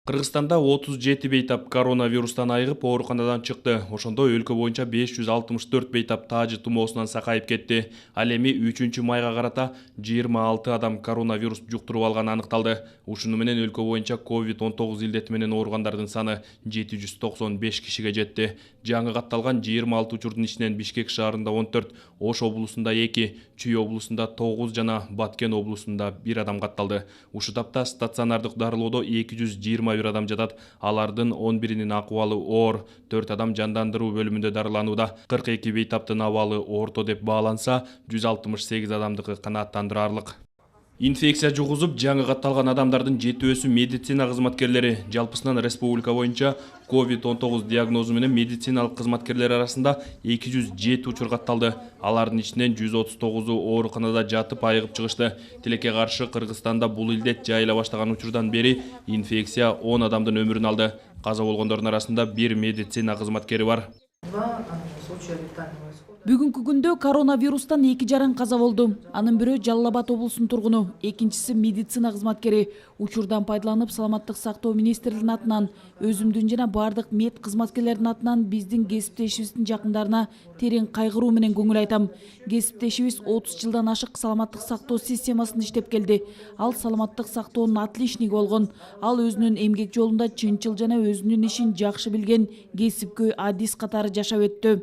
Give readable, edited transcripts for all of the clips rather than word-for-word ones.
Кыргызстанда 37 бейтап коронавирустан айыгып ооруканадан чыкты. Ошондой өлкө боюнча 564 бейтап таажы тумоосунан сакайып кетти. Ал эми 3-майга карата 26 адам коронавирус жуктуруп алганы аныкталды. Ушуну менен өлкө боюнча COVID-19 илдети менен ооругандардын саны 795 кишиге жетти. Жаңы катталган 26 учурдун ичинен Бишкек шаарында 14, Ош облусунда 2, Чүй облусунда 9 жана Баткен облусунда 1 адам катталды. Ушул тапта стационардык дарылоодо 221 адам жатат. Алардын 11-нин акыбалы оор, 4 адам жандандыруу бөлүмүндө дарыланууда. 42 бейтаптын абалы орто деп бааланса, 168 адамдыкы канааттандырарлык. Инфекция жугузуп, жаңы катталган адамдардын жетүүсү медицина кызматкерлери. Жалпысынан республика боюнча COVID-19 диагнозу менен медициналык кызматкерлер арасында 207 учур катталды. Алардын ичинен 139-у ооруканада жатып айыгып чыгышты. Тилекке каршы Кыргызстанда бул илдет жайыла баштаган учурдан бери инфекция 10 адамдын өмүрүн алды. Каза болгондордун арасында 1 медицина кызматкери бар. Бүгүнкү күндө коронавирустан 2 жаран каза болду. Анын бирөө Жалал Абад облусунун тургуну, экинчиси медицина кызматкери. Учурдан пайдаланып, саламаттык сактоо министрлигинин атынан, өзүмдүн жана бардык мед кызматкерлердин атынан биздин кесиптешибиздин жакындарына терең кайгыруу менен көңүл айтам. Кесиптешибиз 30 жылдан ашык саламаттык сактоо системасында иштеп келди. Ал саламаттык сактоонун отличниги болгон. Ал өзүнүн эмгек жолунда чынчыл жана өзүнүн ишин жакшы билген кесипкөй адис катары жашап өттү.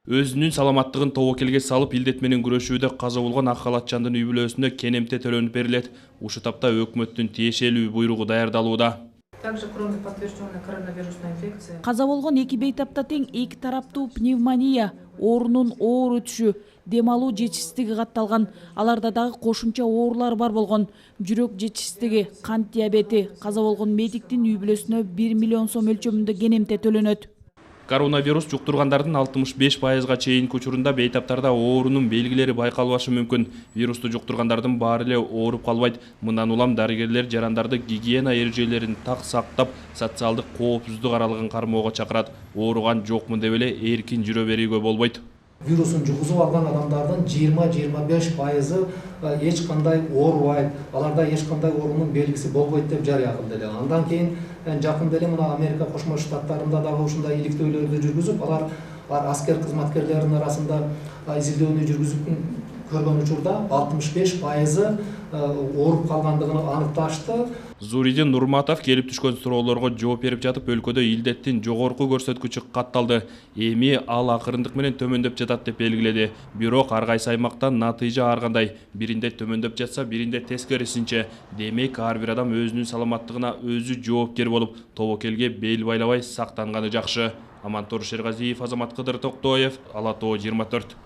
Өзүнүн саламаттыгын тобокелге салып, илдет менен күрөшүүдө каза болгон ак халатчандын үй бүлөсүнө кенемте төлөнүп берилет. Ушул тапта өкмөттүн тиешелүү буйругу даярдалууда. Каза болгон 2 бейтапта тең 2 тараптуу пневмония, оорунун оор өтүшү, дем алуу жетишсиздиги катталган. Аларда дагы кошумча оорулар бар болгон. Жүрөк жетишсиздиги, кант диабети. Каза болгон медиктин үй бүлөсүнө 1 миллион сом өлчөмүндө кенемте төлөнөт. Коронавирус жуктургандардын 65%га чейинки учурунда бейтаптарда оорунун белгилери байкалбашы мүмкүн. Вирусту жуктургандардын баары эле ооруп калбайт. Мындан улам дарыгерлер жарандарды гигиена эрежелерин так сактап, социалдык коопсуздук аралыгын кармоого чакырат. Ооруган жокмун деп эле эркин жүрө берүүгө болбойт. Вирусын жугузуп алган адамдардын 20-25% эч кандай оорубайт, аларда эч кандай оорунун белгиси болбойт деп жарыя кылды эле. Андан кийин жакында эле мына Америка Кошмо Штаттарында дагы ушундай иликтөөлөрдү жүргүзүп, алар аскер кызматкерлеринин арасында изилдөөнү жүргүзүп көргөн учурда 65% ооруп калгандыгын аныкташты. Зуридин Нурматов келип түшкөн суроолорго жооп берип жатып, өлкөдө илдеттин жогорку көрсөткүчү катталды. Эми ал акырындык менен төмөндөп жатат деп белгиледи. Бирок ар кайсы аймактан натыйжа ар кандай. Биринде төмөндөп жатса, биринде тескерисинче. Демек, ар бир адам өзүнүн саламаттыгына өзү жоопкер болуп, тобокелге бел байлабай сактанганы жакшы. Амантор Шергазиев, Азамат Кыдыр Токтоев, Ала Тоо 24.